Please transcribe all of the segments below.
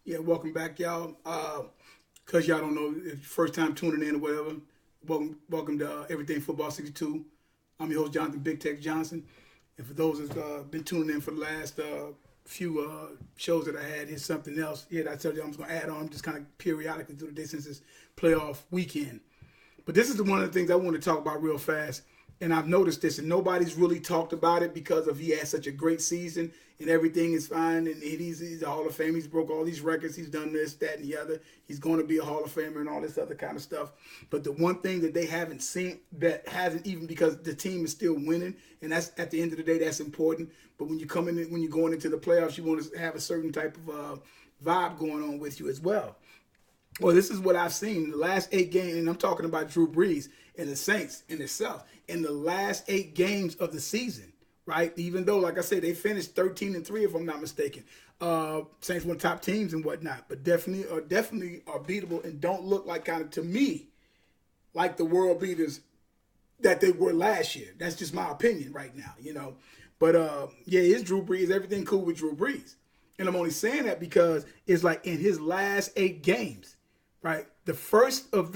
Yeah, welcome back, y'all. Cause y'all don't know, if first time tuning in or whatever. Welcome to Everything Football 62. I'm your host, Jonathan Big Tech Johnson. And for those who've been tuning in for the last few shows that I had, here's something else. Yeah, I told you I'm just gonna add on, just kind of periodically through the day since it's playoff weekend. But this is one of the things I want to talk about real fast. And I've noticed this, and nobody's really talked about it because of he had such a great season and everything is fine. And he's a Hall of Famer. He's broke all these records. He's done this, that, and the other. He's going to be a Hall of Famer and all this other kind of stuff. But the one thing that they haven't seen, that hasn't, even because the team is still winning, and that's at the end of the day, that's important. But when you come in, when you're going into the playoffs, you want to have a certain type of vibe going on with you as well. Well, this is what I've seen in the last 8 games, and I'm talking about Drew Brees and the Saints in itself. In the last 8 games of the season, right? Even though, like I said, they finished 13-3, if I'm not mistaken. Saints were top teams and whatnot, but definitely are beatable and don't look like, kind of to me, like the world beaters that they were last year. That's just my opinion right now, you know. But yeah, it's Drew Brees. Everything cool with Drew Brees, and I'm only saying that because it's like in his last 8 games. Right, the first four of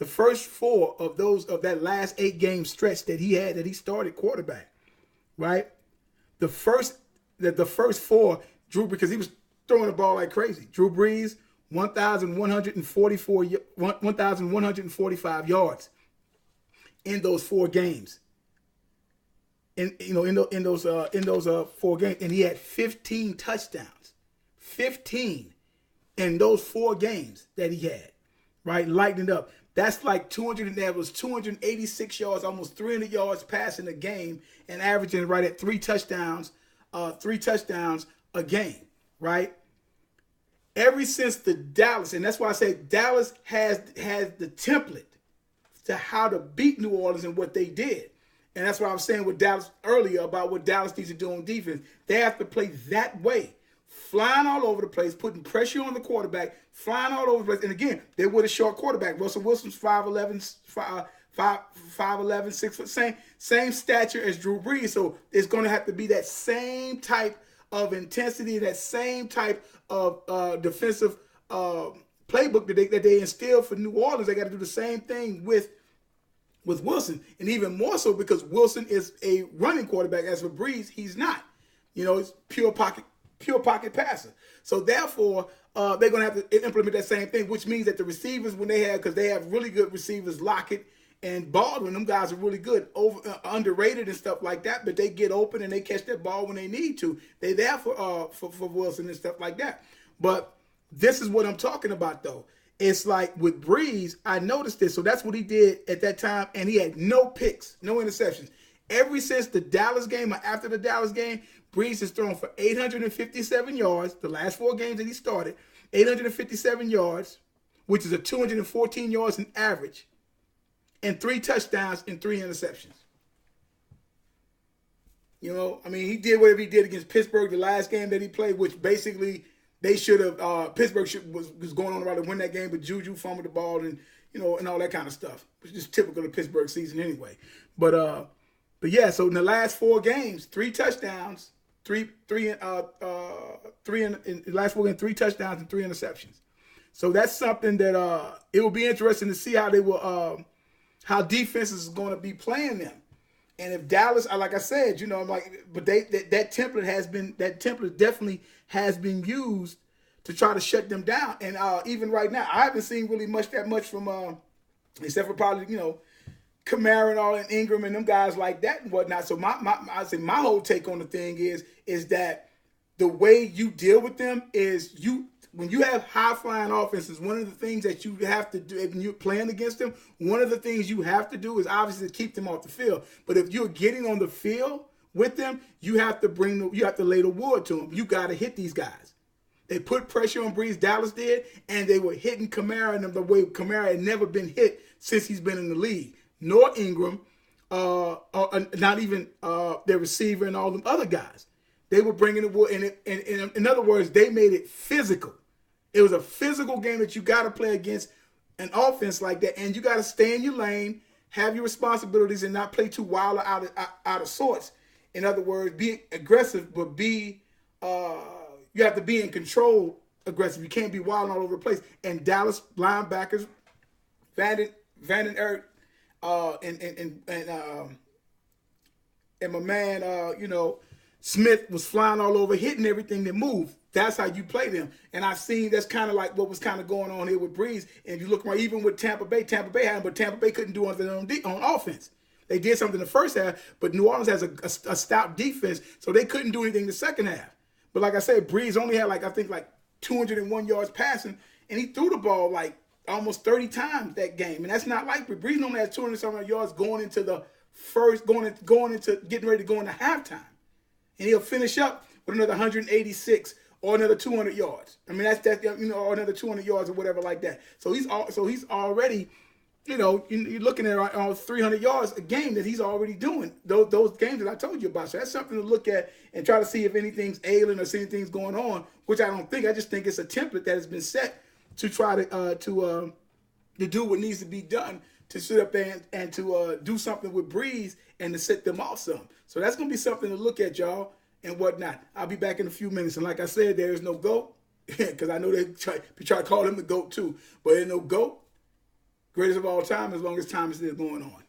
that last 8 game stretch that he started quarterback, right? The first 4, Drew, because he was throwing the ball like crazy. Drew Brees, 1,145 yards in those 4 games. In those 4 games, and he had 15 touchdowns, 15. In those 4 games that he had, right, lighting up. That's like 286 yards, almost 300 yards passing a game, and averaging right at 3 touchdowns a game, right? Ever since the Dallas, and that's why I say Dallas has the template to how to beat New Orleans and what they did. And that's what I was saying with Dallas earlier about what Dallas needs to do on defense. They have to play that way. Flying all over the place, putting pressure on the quarterback, flying all over the place. And again, they were a short quarterback. Russell Wilson's 5'11", 6 foot, same stature as Drew Brees. So it's going to have to be that same type of intensity, that same type of defensive playbook that they instill for New Orleans. They got to do the same thing with Wilson, and even more so because Wilson is a running quarterback. As for Brees, he's not. You know, it's pure pocket passer. So therefore, they're going to have to implement that same thing, which means that the receivers, because they have really good receivers, Lockett and Baldwin, them guys are really good, underrated and stuff like that, but they get open and they catch that ball when they need to. They're there for Wilson and stuff like that. But this is what I'm talking about, though. It's like with Brees, I noticed this. So that's what he did at that time, and he had no picks, no interceptions. Ever since the Dallas game or after the Dallas game, Brees has thrown for 857 yards, the last 4 games that he started, 857 yards, which is a 214 yards in average, and 3 touchdowns and 3 interceptions. You know, I mean, he did whatever he did against Pittsburgh the last game that he played, which basically they should have, Pittsburgh was going on about to win that game, but Juju fumbled the ball and, you know, and all that kind of stuff, which is typical of Pittsburgh season anyway. But yeah, so in the last 4 games, 3 touchdowns, in the last 4 games, 3 touchdowns and 3 interceptions. So that's something that it will be interesting to see how they will, how defenses is going to be playing them. And if Dallas, like I said, you know, but that template definitely has been used to try to shut them down. And even right now, I haven't seen really that much from, except for probably, you know, Kamara and all, and Ingram and them guys like that and whatnot. So I say my whole take on the thing is that the way you deal with them is when you have high flying offenses, one of the things that you have to do when you're playing against them, one of the things you have to do is obviously keep them off the field. But if you're getting on the field with them, you have to lay the wood to them. You got to hit these guys. They put pressure on Brees, Dallas did, and they were hitting Kamara and them the way Kamara had never been hit since he's been in the league. Nor Ingram, not even their receiver and all them other guys. They were bringing the wood, and in other words, they made it physical. It was a physical game that you got to play against an offense like that, and you got to stay in your lane, have your responsibilities, and not play too wild or out of sorts. In other words, be aggressive, but you have to be in control aggressive. You can't be wild all over the place. And Dallas linebackers, Vanden Earth, and my man, Smith was flying all over, hitting everything that moved. That's how you play them. And I've seen that's kind of like what was kind of going on here with Brees. And if you look around, even with Tampa Bay had him, but Tampa Bay couldn't do anything on offense. They did something in the first half, but New Orleans has a stout defense, so they couldn't do anything in the second half. But like I said, Brees only had I think 201 yards passing, and he threw the ball almost 30 times that game. And that's not like Brees only has 200-something yards going into the first, going into getting ready to go into halftime. And he'll finish up with another 186 or another 200 yards. I mean, that's or another 200 yards or whatever like that. So he's already, you're looking at 300 yards a game that he's already doing. Those games that I told you about. So that's something to look at and try to see if anything's ailing or see anything's going on, which I don't think. I just think it's a template that has been set to try to do what needs to be done to sit up there and to do something with Brees and to set them off some. So that's going to be something to look at, y'all, and whatnot. I'll be back in a few minutes. And like I said, there is no GOAT, because I know they try to call him the GOAT too. But there's no GOAT, greatest of all time, as long as time is still going on.